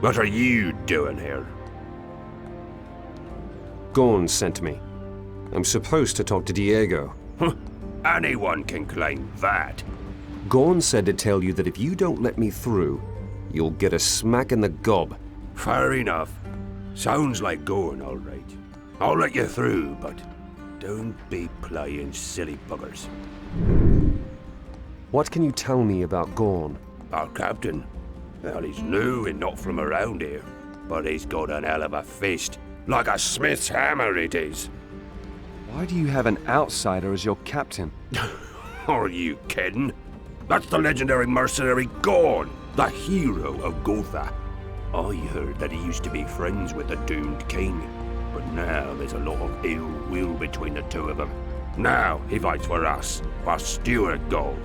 What are you doing here? Gorn sent me. I'm supposed to talk to Diego. Anyone can claim that. Gorn said to tell you that if you don't let me through, you'll get a smack in the gob. Fair enough. Sounds like Gorn, all right. I'll let you through, but don't be playing silly buggers. What can you tell me about Gorn? Our captain? Well, he's new and not from around here, but he's got an hell of a fist. Like a smith's hammer it is. Why do you have an outsider as your captain? Are you kidding? That's the legendary mercenary Gorn, the hero of GOTHIC. I heard that he used to be friends with the doomed king, but now there's a lot of ill will between the two of them. Now he fights for us, for Stewart Gold.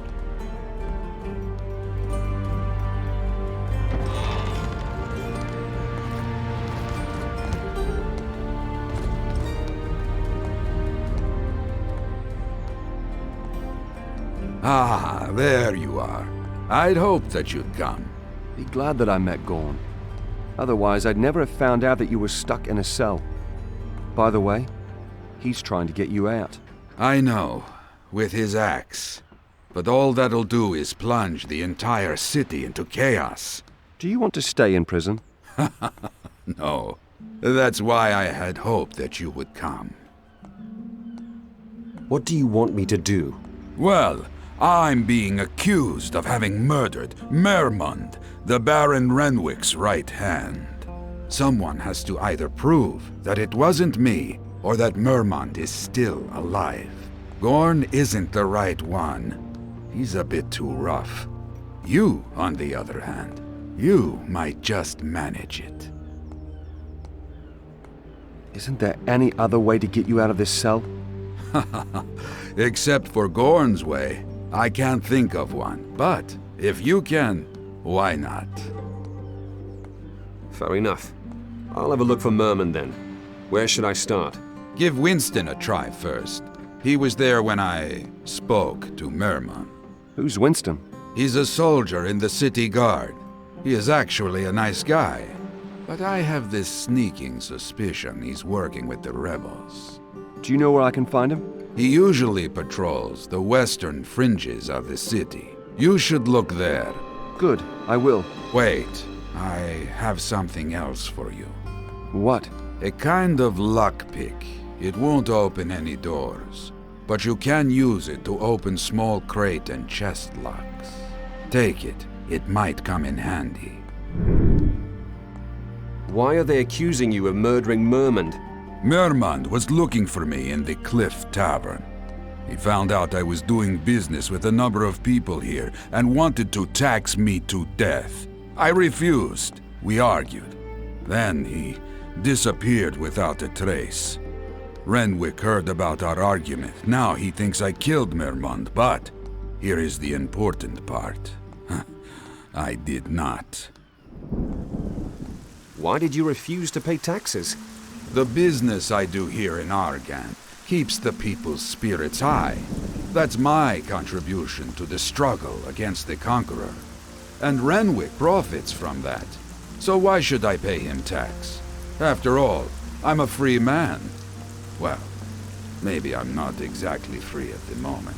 Ah, there you are. I'd hoped that you'd come. Be glad that I met Gorn. Otherwise, I'd never have found out that you were stuck in a cell. By the way, he's trying to get you out. I know, with his axe. But all that'll do is plunge the entire city into chaos. Do you want to stay in prison? No. That's why I had hoped that you would come. What do you want me to do? Well, I'm being accused of having murdered Mermund, the Baron Renwick's right hand. Someone has to either prove that it wasn't me, or that Mermund is still alive. Gorn isn't the right one. He's a bit too rough. You, on the other hand, you might just manage it. Isn't there any other way to get you out of this cell? Except for Gorn's way. I can't think of one, but if you can, why not? Fair enough. I'll have a look for Merman then. Where should I start? Give Winston a try first. He was there when I spoke to Merman. Who's Winston? He's a soldier in the city guard. He is actually a nice guy, but I have this sneaking suspicion he's working with the rebels. Do you know where I can find him? He usually patrols the western fringes of the city. You should look there. Good, I will. Wait, I have something else for you. What? A kind of lockpick. It won't open any doors, but you can use it to open small crate and chest locks. Take it. It might come in handy. Why are they accusing you of murdering Mermund? Mermund was looking for me in the Cliff Tavern. He found out I was doing business with a number of people here and wanted to tax me to death. I refused. We argued. Then he disappeared without a trace. Renwick heard about our argument. Now he thinks I killed Mermund, but here is the important part. I did not. Why did you refuse to pay taxes? The business I do here in Argan keeps the people's spirits high. That's my contribution to the struggle against the Conqueror. And Renwick profits from that. So why should I pay him tax? After all, I'm a free man. Well, maybe I'm not exactly free at the moment.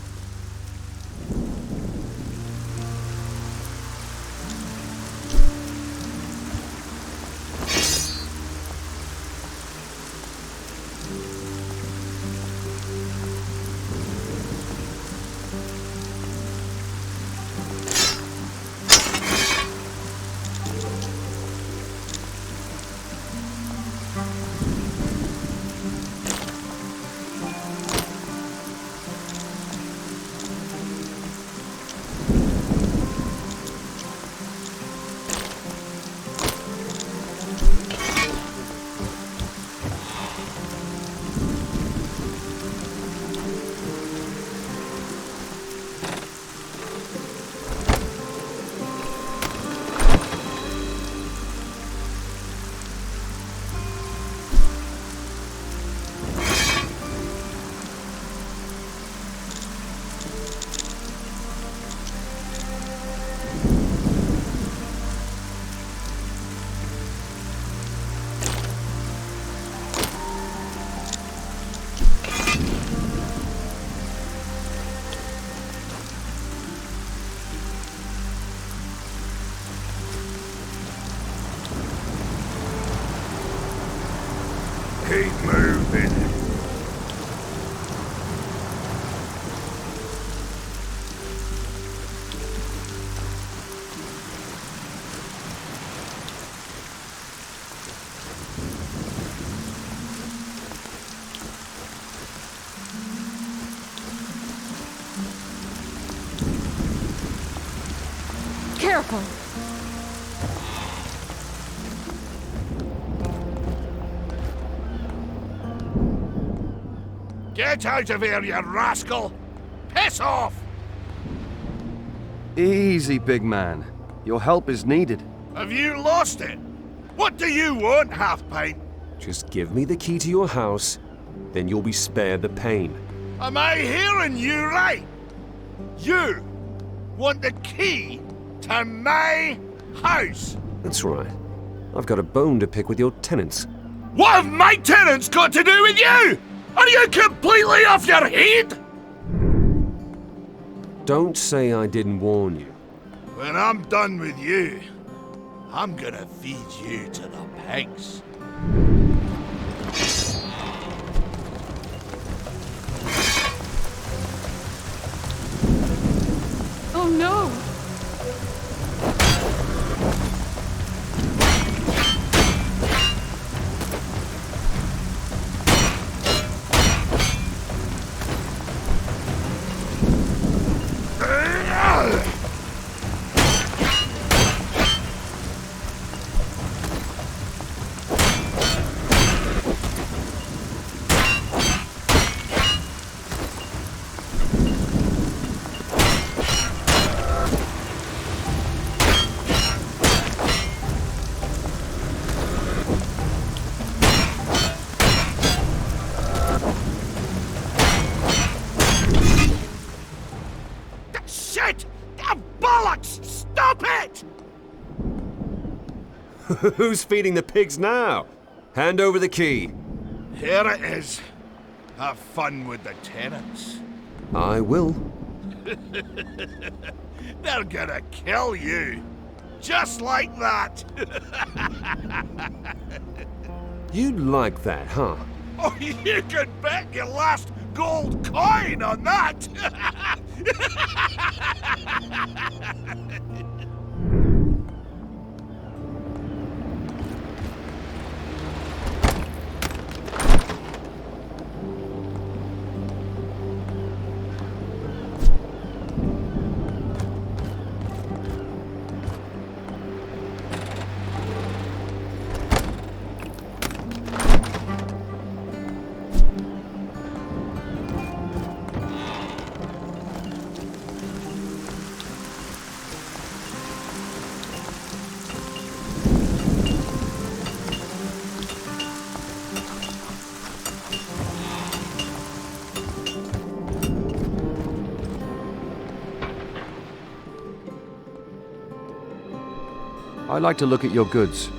Careful! Get out of here, you rascal! Piss off! Easy, big man. Your help is needed. Have you lost it? What do you want, half-pint? Just give me the key to your house, then you'll be spared the pain. Am I hearing you right? You want the key to my house? That's right. I've got a bone to pick with your tenants. What have my tenants got to do with you? Are you completely off your head? Don't say I didn't warn you. When I'm done with you, I'm gonna feed you to the pigs. Oh no! Shit! Oh, bollocks! Stop it! Who's feeding the pigs now? Hand over the key. Here it is. Have fun with the tenants. I will. They're gonna kill you. Just like that. You'd like that, huh? Oh, you can bet your last gold coin on that. I'd like to look at your goods.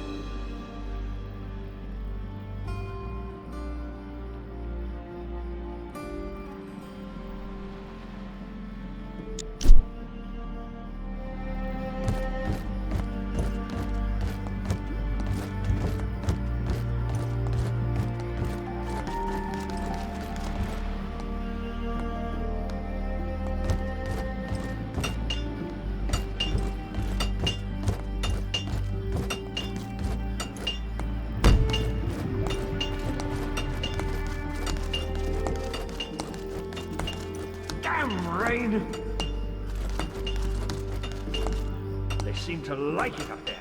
Damn rain! They seem to like it up there.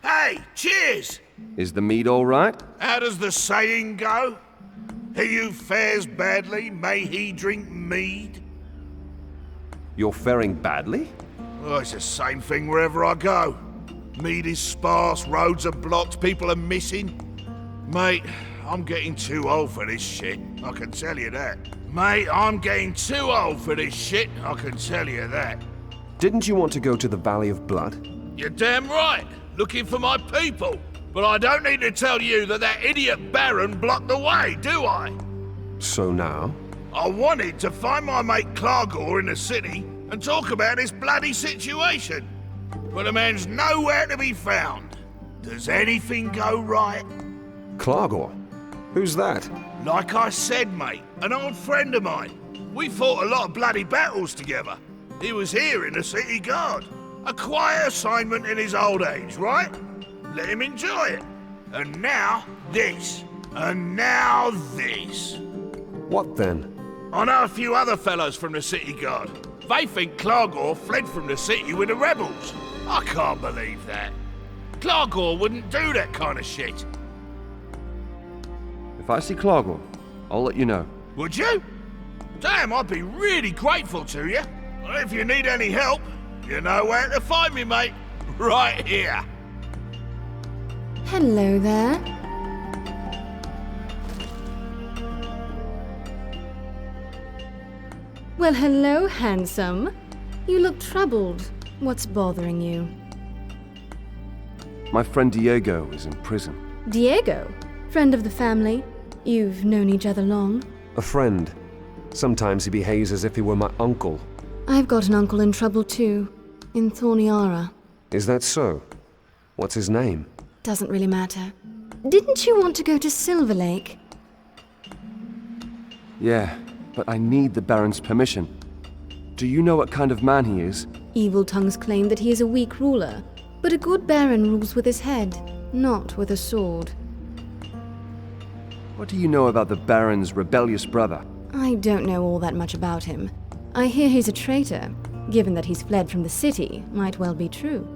Hey, cheers! Is the meat all right? How does the saying go? He who fares badly, may he drink mead? You're faring badly? Well, it's the same thing wherever I go. Mead is sparse, roads are blocked, people are missing. Mate, I'm getting too old for this shit, I can tell you that. Mate, I'm getting too old for this shit, I can tell you that. Didn't you want to go to the Valley of Blood? You're damn right, looking for my people. But I don't need to tell you that idiot Baron blocked the way, do I? So now? I wanted to find my mate Clargor in the city and talk about this bloody situation. But the man's nowhere to be found. Does anything go right? Clargor? Who's that? Like I said, mate, an old friend of mine. We fought a lot of bloody battles together. He was here in the city guard. A quiet assignment in his old age, right? Let him enjoy it. And now, this. And now, this. What then? I know a few other fellows from the city guard. They think Klargor fled from the city with the rebels. I can't believe that. Klargor wouldn't do that kind of shit. If I see Klargor, I'll let you know. Would you? Damn, I'd be really grateful to you. If you need any help, you know where to find me, mate. Right here. Hello there. Well, hello, handsome. You look troubled. What's bothering you? My friend Diego is in prison. Diego? Friend of the family? You've known each other long? A friend. Sometimes he behaves as if he were my uncle. I've got an uncle in trouble too. In Thorniara. Is that so? What's his name? Doesn't really matter. Didn't you want to go to Silver Lake? Yeah, but I need the Baron's permission. Do you know what kind of man he is? Evil tongues claim that he is a weak ruler, but a good Baron rules with his head, not with a sword. What do you know about the Baron's rebellious brother? I don't know all that much about him. I hear he's a traitor. Given that he's fled from the city, might well be true.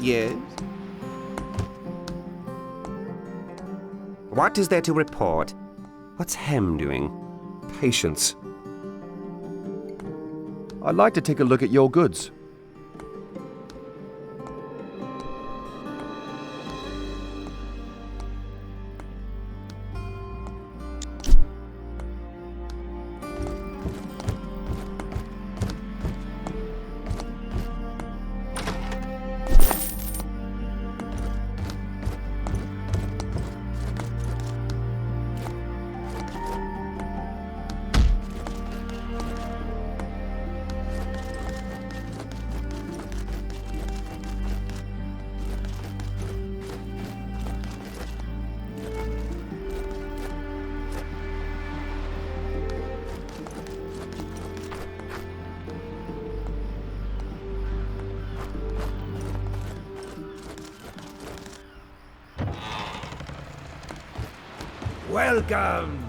Yes? What is there to report? What's Hem doing? Patience. I'd like to take a look at your goods. Welcome!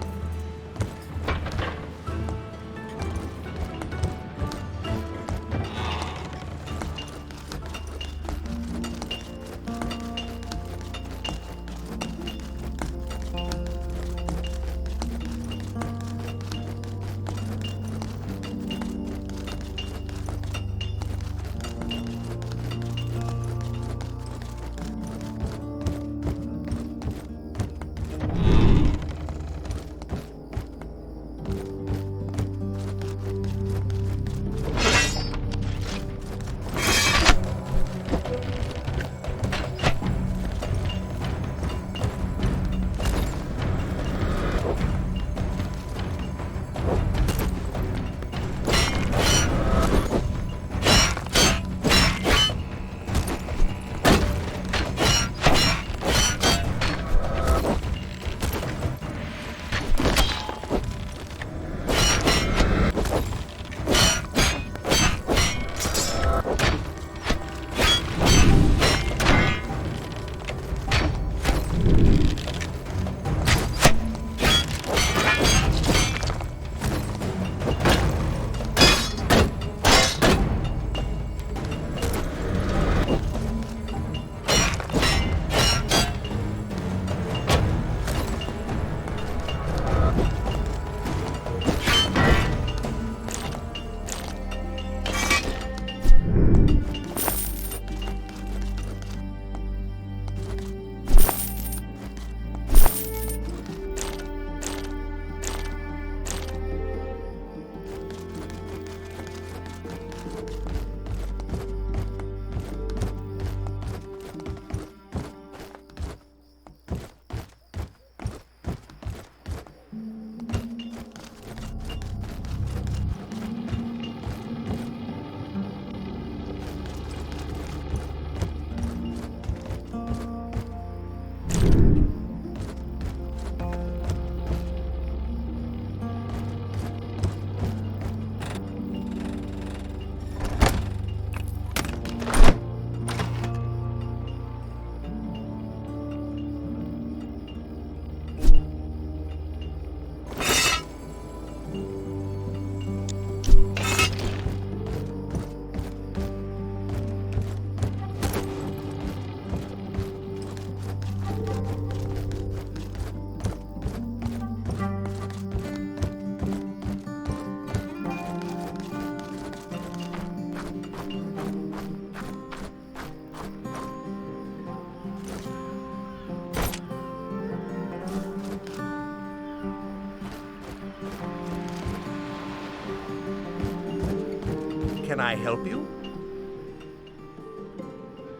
Can I help you?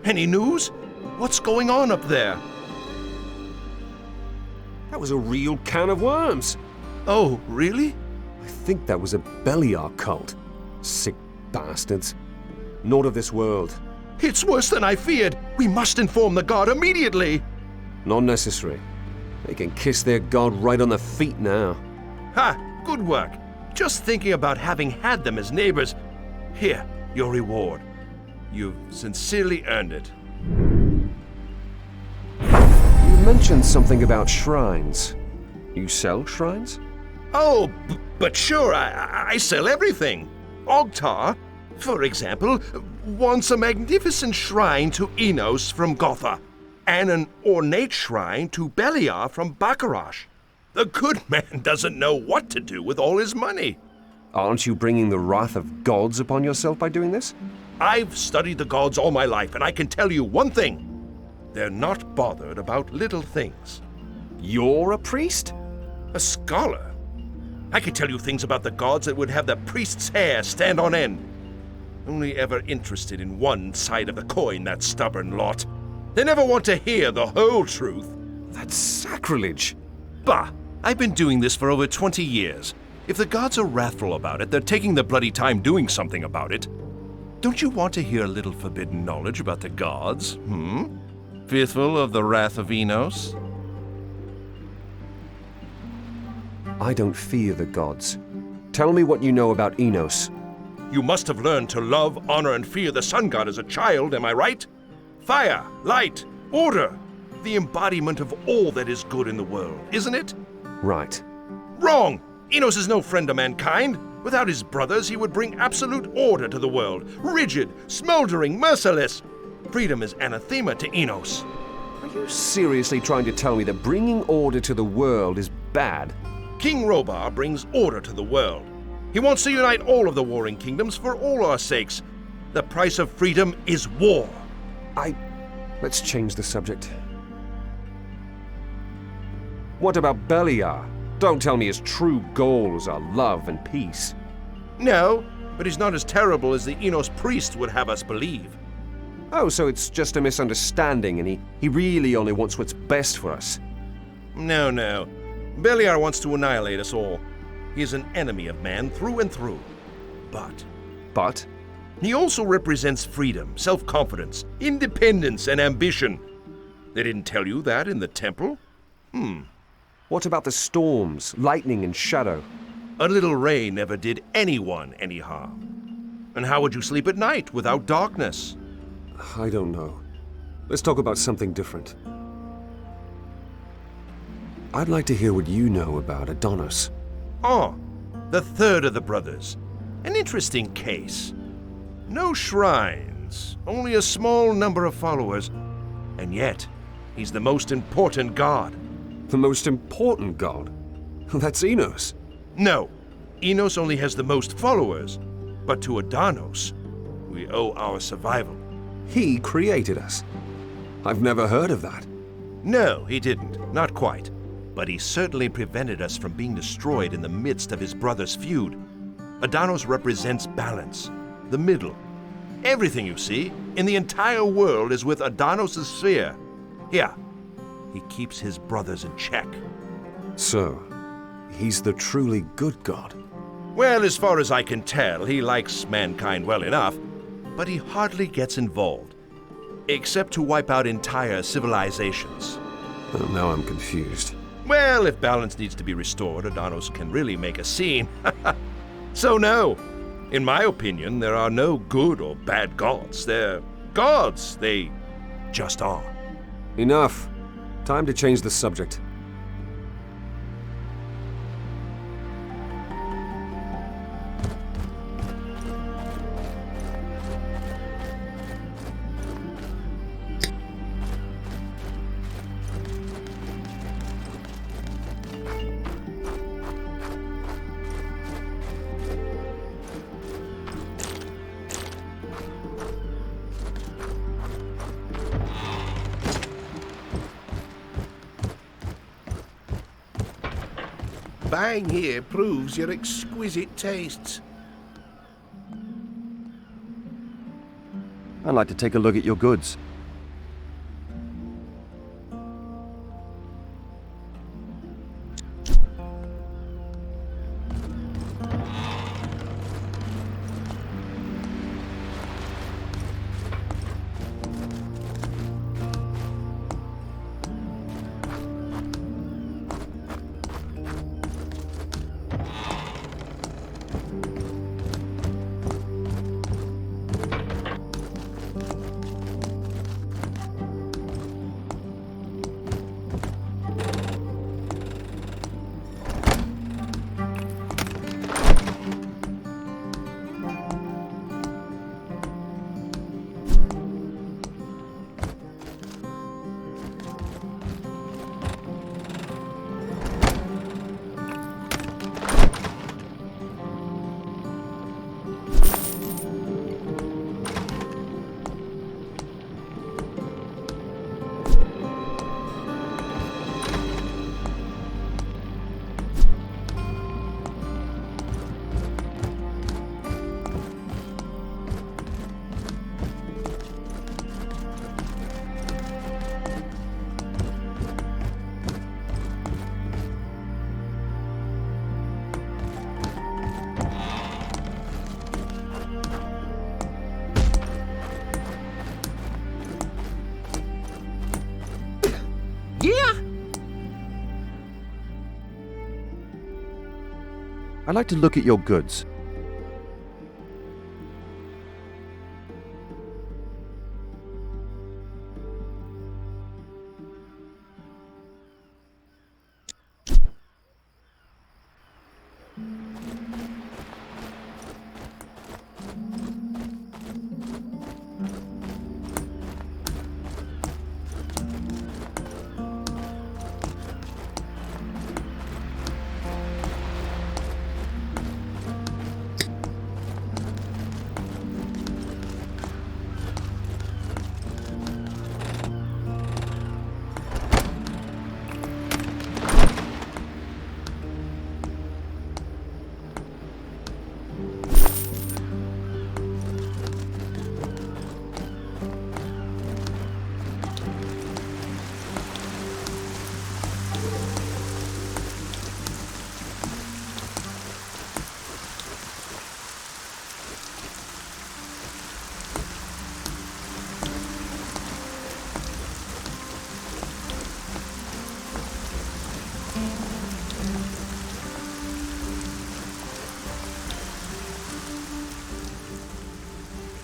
Any news? What's going on up there? That was a real can of worms. Oh, really? I think that was a Beliar cult. Sick bastards. Not of this world. It's worse than I feared. We must inform the god immediately. Not necessary. They can kiss their god right on the feet now. Ha! Good work. Just thinking about having had them as neighbors. Here, your reward. You've sincerely earned it. You mentioned something about shrines. You sell shrines? Oh, but sure, I sell everything. Ogtar, for example, wants a magnificent shrine to Enos from Gotha, and an ornate shrine to Beliar from Bacarash. The good man doesn't know what to do with all his money. Aren't you bringing the wrath of gods upon yourself by doing this? I've studied the gods all my life, and I can tell you one thing. They're not bothered about little things. You're a priest? A scholar? I could tell you things about the gods that would have the priest's hair stand on end. Only ever interested in one side of the coin, that stubborn lot. They never want to hear the whole truth. That's sacrilege. Bah! I've been doing this for over 20 years. If the gods are wrathful about it, they're taking the bloody time doing something about it. Don't you want to hear a little forbidden knowledge about the gods, Fearful of the wrath of Enos? I don't fear the gods. Tell me what you know about Enos. You must have learned to love, honor, and fear the sun god as a child, am I right? Fire, light, order. The embodiment of all that is good in the world, isn't it? Right. Wrong! Enos is no friend of mankind. Without his brothers, he would bring absolute order to the world. Rigid, smoldering, merciless. Freedom is anathema to Enos. Are you seriously trying to tell me that bringing order to the world is bad? King Robar brings order to the world. He wants to unite all of the warring kingdoms for all our sakes. The price of freedom is war. Let's change the subject. What about Beliar? Don't tell me his true goals are love and peace. No, but he's not as terrible as the Enos priest would have us believe. Oh, so it's just a misunderstanding and he really only wants what's best for us. No. Beliar wants to annihilate us all. He is an enemy of man through and through. But? He also represents freedom, self-confidence, independence, and ambition. They didn't tell you that in the temple? What about the storms, lightning, and shadow? A little rain never did anyone any harm. And how would you sleep at night without darkness? I don't know. Let's talk about something different. I'd like to hear what you know about Adonis. Oh, the third of the brothers. An interesting case. No shrines, only a small number of followers. And yet, he's the most important god. The most important god? That's Enos. No, Enos only has the most followers. But to Adonis, we owe our survival. He created us. I've never heard of that. No, he didn't. Not quite. But he certainly prevented us from being destroyed in the midst of his brother's feud. Adonis represents balance, the middle. Everything you see in the entire world is with Adonis' sphere. Here, he keeps his brothers in check. So, he's the truly good god. Well, as far as I can tell, he likes mankind well enough, but he hardly gets involved, except to wipe out entire civilizations. Well, now I'm confused. Well, if balance needs to be restored, Adonis can really make a scene. So no. In my opinion, there are no good or bad gods. They're gods. They just are. Enough. Time to change the subject. Buying here proves your exquisite tastes. I'd like to take a look at your goods. I'd like to look at your goods.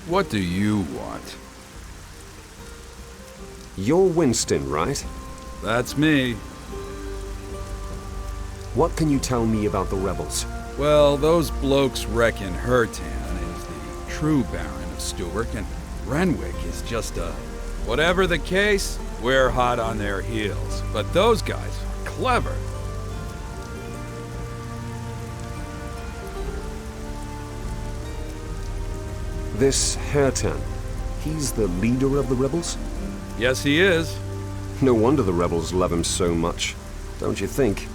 What do you want? You're Winston, right? That's me. What can you tell me about the rebels? Well, those blokes reckon Hertan is the true Baron of Stewart, and Renwick is just a... Whatever the case, we're hot on their heels. But those guys are clever. This Hertan, he's the leader of the rebels? Yes, he is. No wonder the rebels love him so much, don't you think?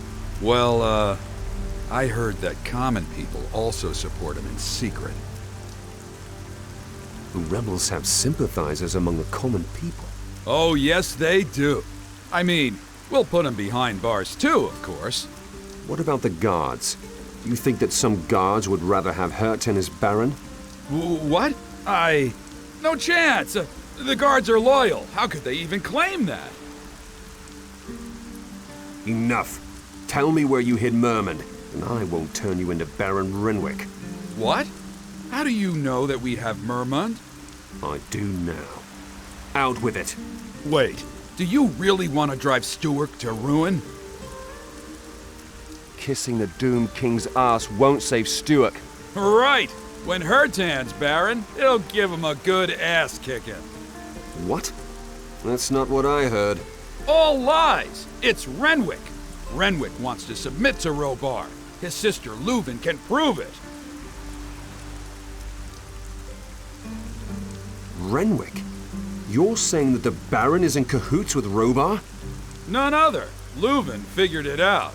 Well, I heard that common people also support him in secret. The rebels have sympathizers among the common people. Oh, yes, they do. I mean, we'll put him behind bars too, of course. What about the guards? Do you think that some guards would rather have Hertan as Baron? What? No chance! The guards are loyal. How could they even claim that? Enough. Tell me where you hid Merman, and I won't turn you into Baron Renwick. What? How do you know that we have Mermund? I do now. Out with it. Wait, do you really want to drive Stewart to ruin? Kissing the Doomed King's ass won't save Stewart. Right! When Hertan's Baron, it'll give him a good ass-kicking. What? That's not what I heard. All lies! It's Renwick! Renwick wants to submit to Robar. His sister Leuven can prove it. Renwick? You're saying that the Baron is in cahoots with Robar? None other. Leuven figured it out.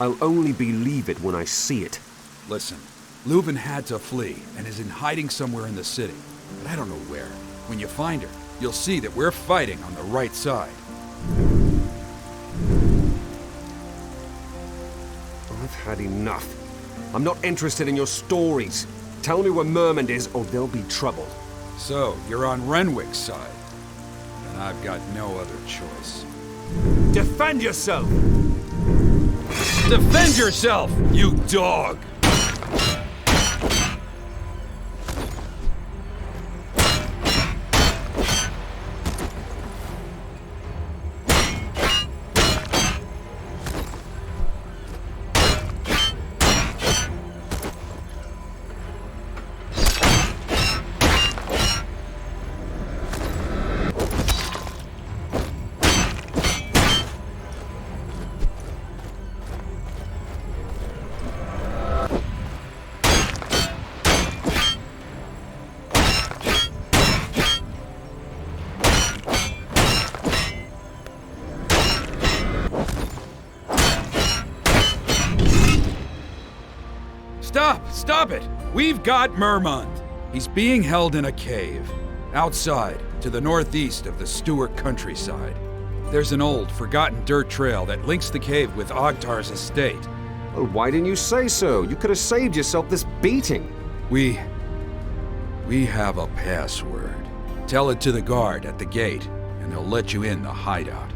I'll only believe it when I see it. Listen, Leuven had to flee and is in hiding somewhere in the city, but I don't know where. When you find her, you'll see that we're fighting on the right side. I've had enough. I'm not interested in your stories. Tell me where Mermond is, or there'll be trouble. So, you're on Renwick's side. And I've got no other choice. Defend yourself! Defend yourself, you dog! Stop it! We've got Mermond. He's being held in a cave, outside, to the northeast of the Stewart countryside. There's an old, forgotten dirt trail that links the cave with Ogtar's estate. Well, why didn't you say so? You could have saved yourself this beating. We have a password. Tell it to the guard at the gate, and they'll let you in the hideout.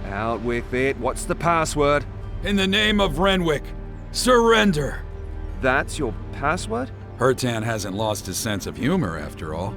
Out with it. What's the password? In the name of Renwick, surrender! That's your password? Hertan hasn't lost his sense of humor, after all.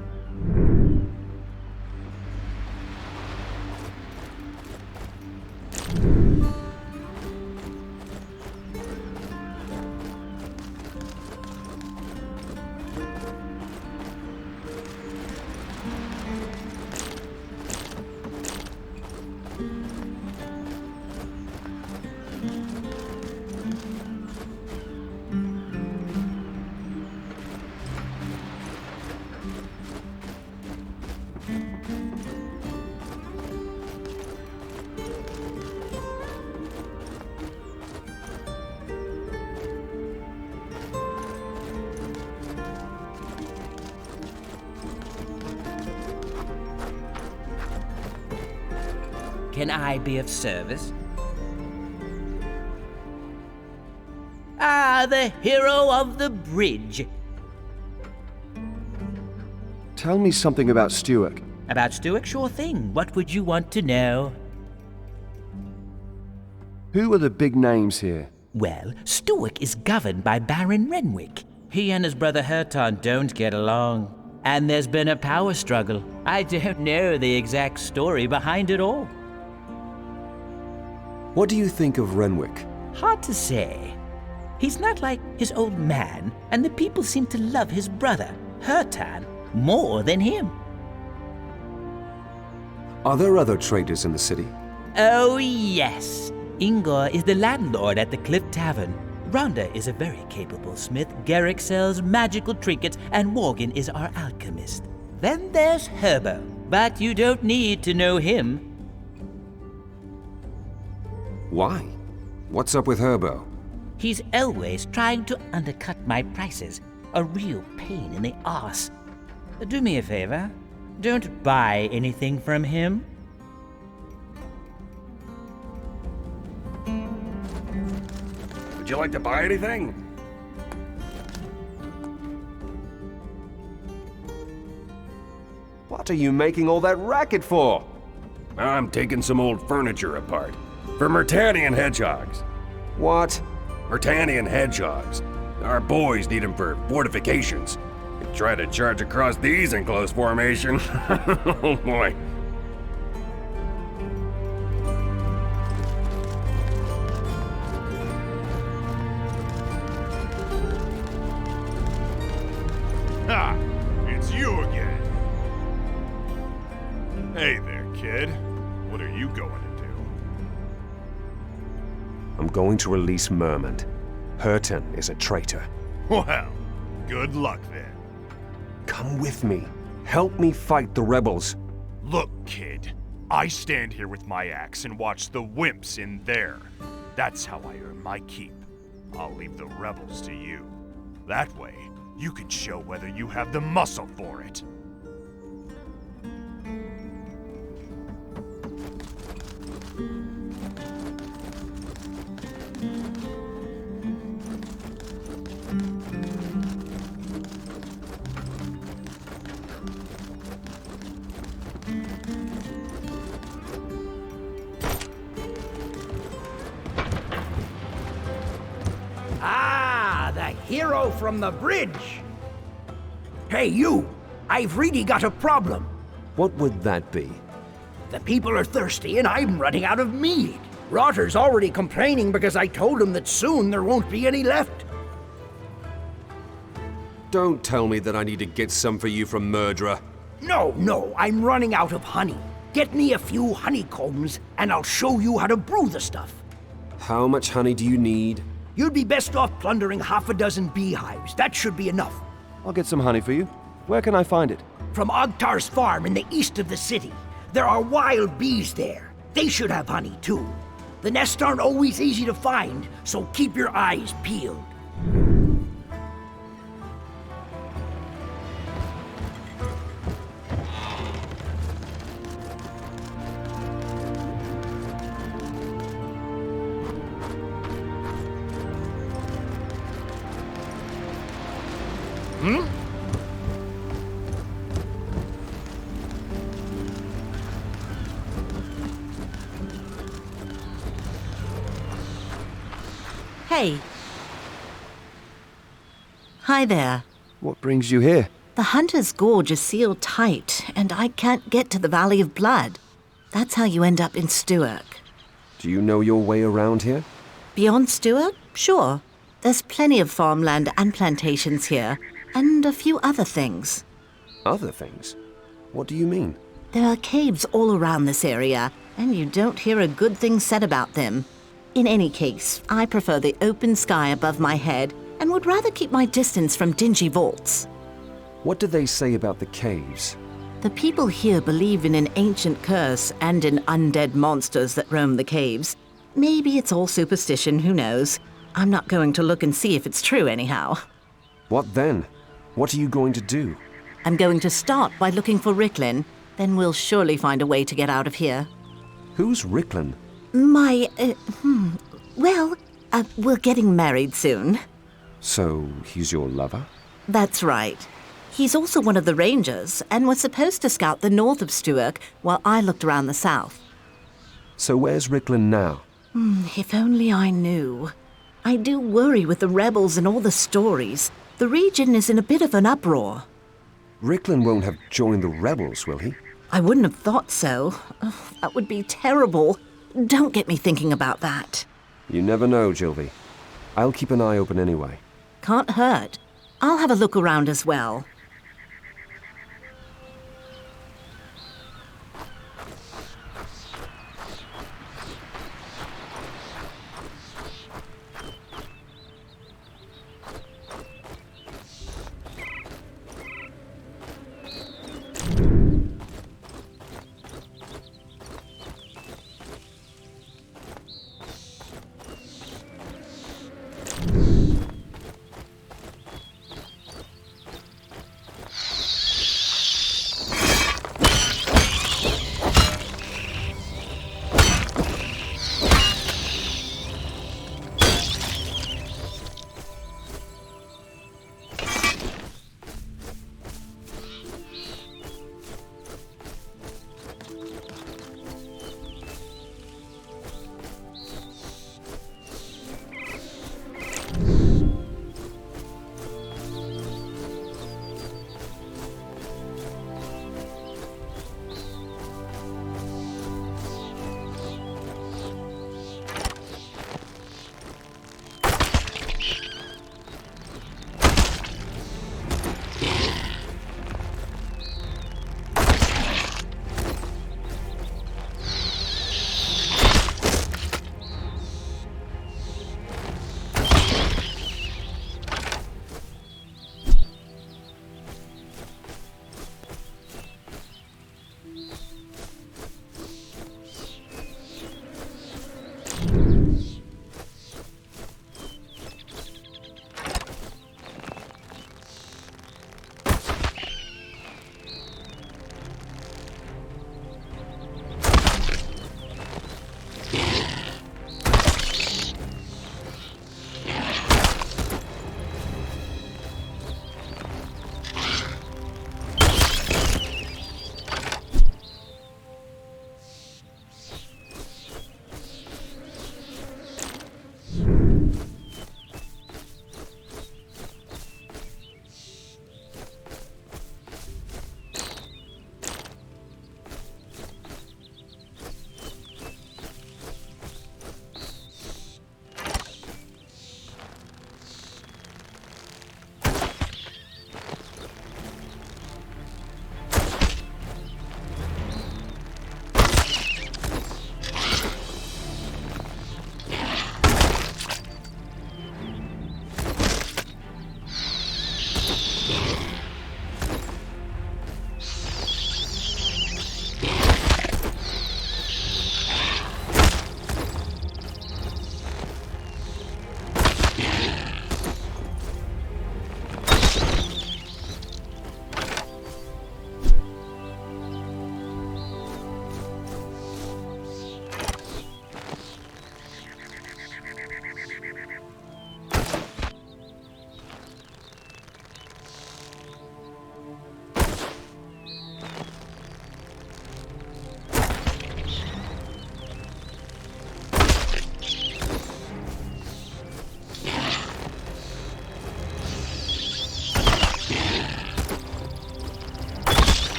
Can I be of service? Ah, the hero of the bridge. Tell me something about Stewart. About Stewart? Sure thing. What would you want to know? Who are the big names here? Well, Stewart is governed by Baron Renwick. He and his brother Hertan don't get along. And there's been a power struggle. I don't know the exact story behind it all. What do you think of Renwick? Hard to say. He's not like his old man, and the people seem to love his brother, Hertan, more than him. Are there other traders in the city? Oh, yes. Ingor is the landlord at the Cliff Tavern. Rhonda is a very capable smith. Garrick sells magical trinkets, and Morgan is our alchemist. Then there's Herbo, but you don't need to know him. Why? What's up with Herbo? He's always trying to undercut my prices. A real pain in the arse. Do me a favor. Don't buy anything from him. Would you like to buy anything? What are you making all that racket for? I'm taking some old furniture apart. For Myrtanian hedgehogs. What? Myrtanian hedgehogs. Our boys need them for fortifications. You try to charge across these in close formation. Oh boy. Ha! It's you again. Hey there, kid. What are you going to do? I'm going to release Mermond. Hertan is a traitor. Well, good luck then. Come with me. Help me fight the rebels. Look, kid. I stand here with my axe and watch the wimps in there. That's how I earn my keep. I'll leave the rebels to you. That way, you can show whether you have the muscle for it. Ah, the hero from the bridge! Hey, you! I've really got a problem. What would that be? The people are thirsty and I'm running out of mead. Rotter's already complaining because I told him that soon there won't be any left. Don't tell me that I need to get some for you from Murderer. No, I'm running out of honey. Get me a few honeycombs and I'll show you how to brew the stuff. How much honey do you need? You'd be best off plundering half a dozen beehives. That should be enough. I'll get some honey for you. Where can I find it? From Ogtar's farm in the east of the city. There are wild bees there. They should have honey too. The nests aren't always easy to find, so keep your eyes peeled. Hey. Hi there. What brings you here? The Hunter's Gorge is sealed tight, and I can't get to the Valley of Blood. That's how you end up in Stuart. Do you know your way around here? Beyond Stuart? Sure. There's plenty of farmland and plantations here, and a few other things. Other things? What do you mean? There are caves all around this area, and you don't hear a good thing said about them. In any case, I prefer the open sky above my head and would rather keep my distance from dingy vaults. What do they say about the caves? The people here believe in an ancient curse and in undead monsters that roam the caves. Maybe it's all superstition, who knows? I'm not going to look and see if it's true anyhow. What then? What are you going to do? I'm going to start by looking for Ricklin, then we'll surely find a way to get out of here. Who's Ricklin? We're getting married soon. So, he's your lover? That's right. He's also one of the rangers, and was supposed to scout the north of Stuart while I looked around the south. So where's Ricklin now? If only I knew. I do worry with the rebels and all the stories. The region is in a bit of an uproar. Ricklin won't have joined the rebels, will he? I wouldn't have thought so. That would be terrible. Don't get me thinking about that. You never know, Jilby. I'll keep an eye open anyway. Can't hurt. I'll have a look around as well.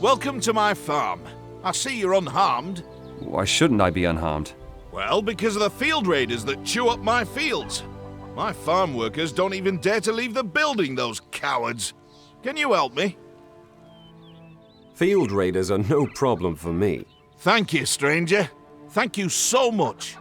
Welcome to my farm. I see you're unharmed. Why shouldn't I be unharmed? Well, because of the field raiders that chew up my fields. My farm workers don't even dare to leave the building, those cowards. Can you help me? Field raiders are no problem for me. Thank you, stranger. Thank you so much.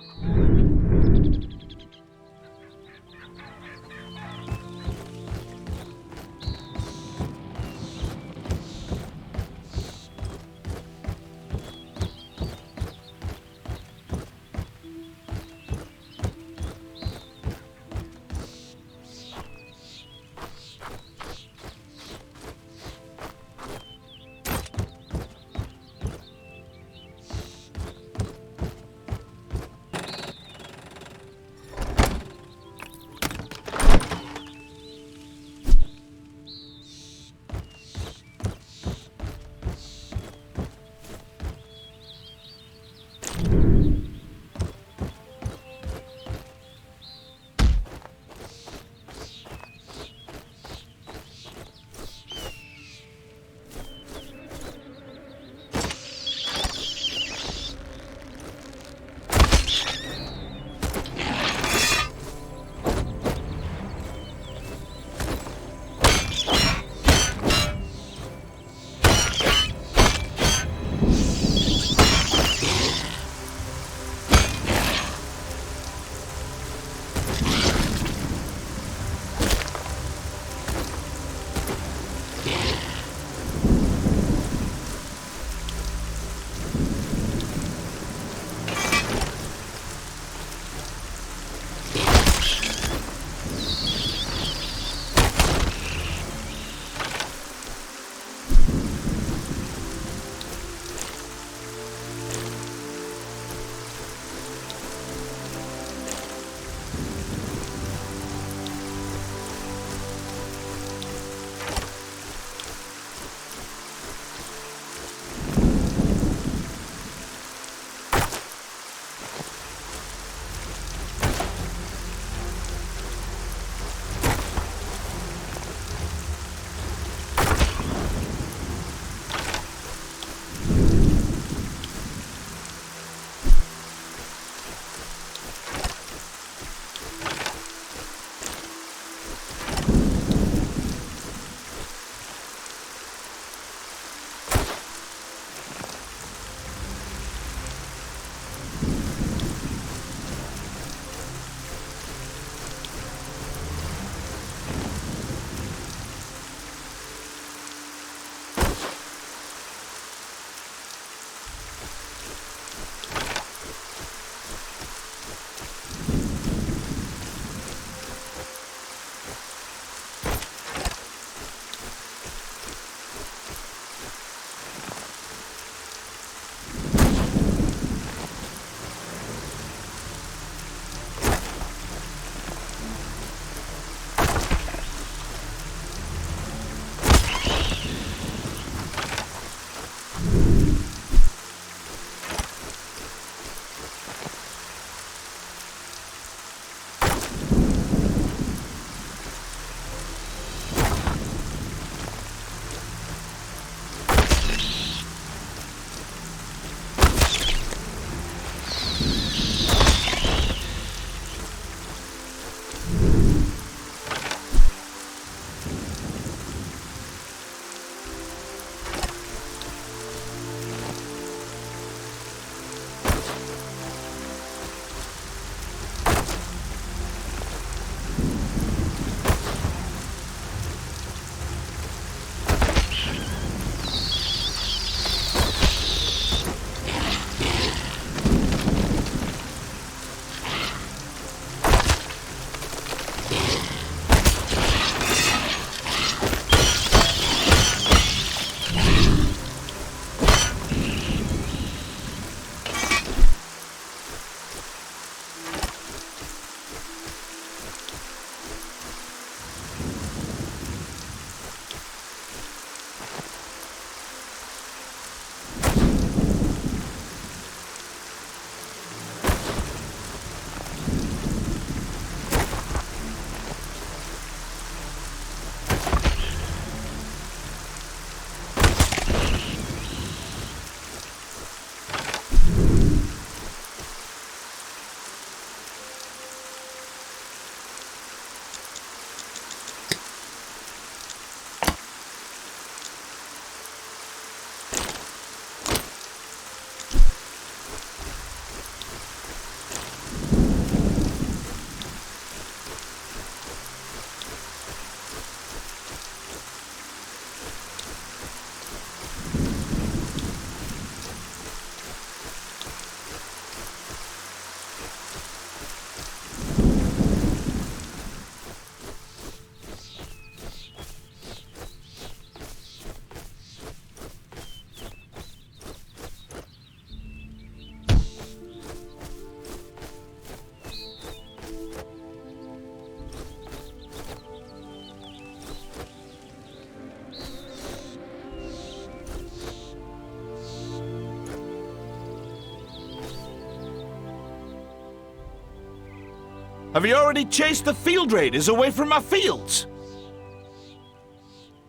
Have you already chased the field raiders away from my fields?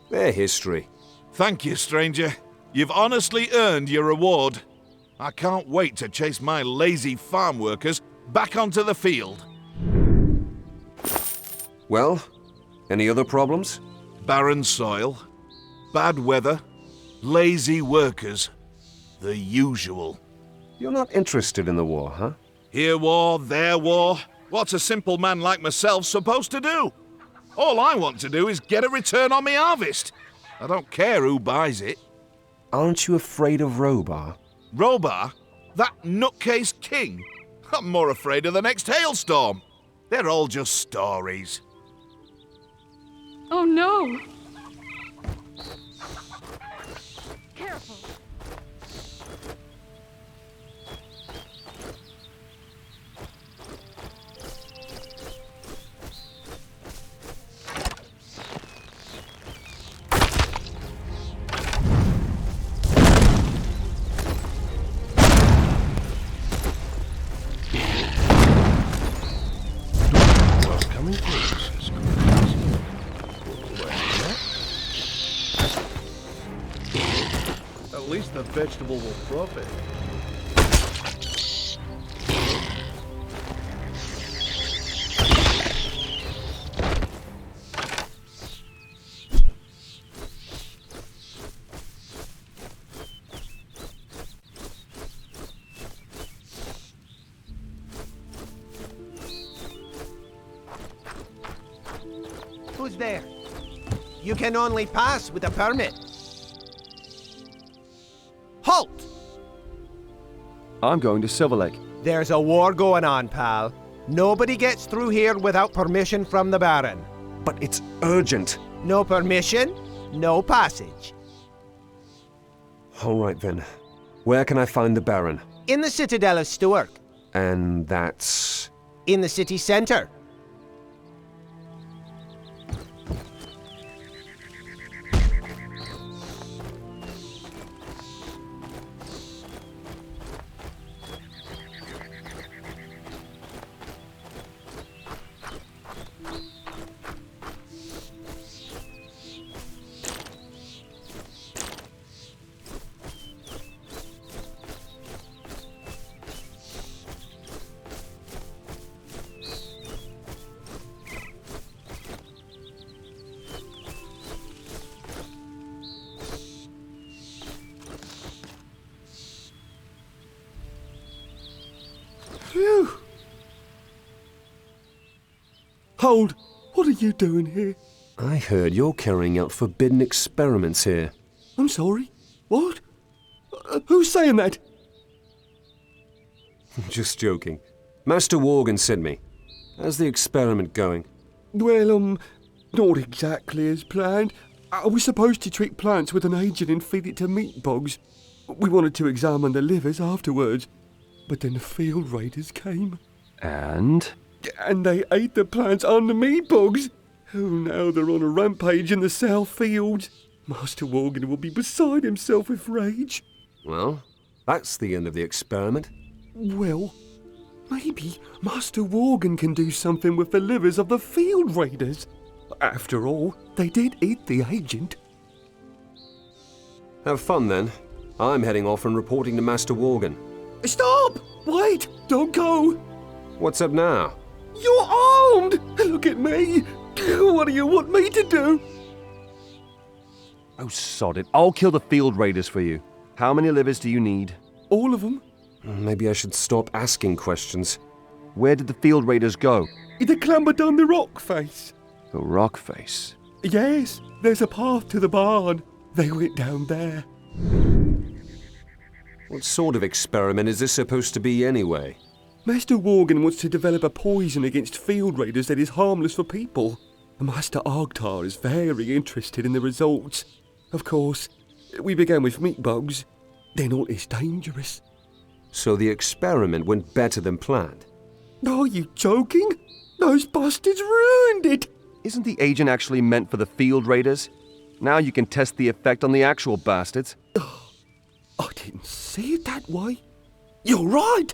Their history. Thank you, stranger. You've honestly earned your reward. I can't wait to chase my lazy farm workers back onto the field. Well, any other problems? Barren soil, bad weather, lazy workers. The usual. You're not interested in the war, huh? Here war, there war. What's a simple man like myself supposed to do? All I want to do is get a return on my harvest. I don't care who buys it. Aren't you afraid of Robar? Robar? That nutcase king? I'm more afraid of the next hailstorm. They're all just stories. Oh no! Careful. At least the vegetable will profit. Who's there? You can only pass with a permit. Halt! I'm going to Silver Lake. There's a war going on, pal. Nobody gets through here without permission from the Baron. But it's urgent. No permission, no passage. All right then. Where can I find the Baron? In the Citadel of Stuart. And that's... In the city center. Phew! Hold! What are you doing here? I heard you're carrying out forbidden experiments here. I'm sorry? What? Who's saying that? Just joking. Master Worgen sent me. How's the experiment going? Well, not exactly as planned. I was supposed to treat plants with an agent and feed it to meat bogs. We wanted to examine the livers afterwards. But then the field raiders came. And? And they ate the plants on the meat bogs. Oh, now they're on a rampage in the south fields. Master Worgen will be beside himself with rage. Well, that's the end of the experiment. Well, maybe Master Worgen can do something with the livers of the field raiders. After all, they did eat the agent. Have fun then. I'm heading off and reporting to Master Worgen. Stop! Wait! Don't go! What's up now? You're armed! Look at me! What do you want me to do? Oh, sod it. I'll kill the field raiders for you. How many livers do you need? All of them. Maybe I should stop asking questions. Where did the field raiders go? They clambered down the rock face. The rock face? Yes, there's a path to the barn. They went down there. What sort of experiment is this supposed to be anyway? Master Worgen wants to develop a poison against field raiders that is harmless for people. Master Arctar is very interested in the results. Of course, we began with meat bugs. They're not as dangerous. So the experiment went better than planned? Are you joking? Those bastards ruined it! Isn't the agent actually meant for the field raiders? Now you can test the effect on the actual bastards. I didn't see it that way. You're right!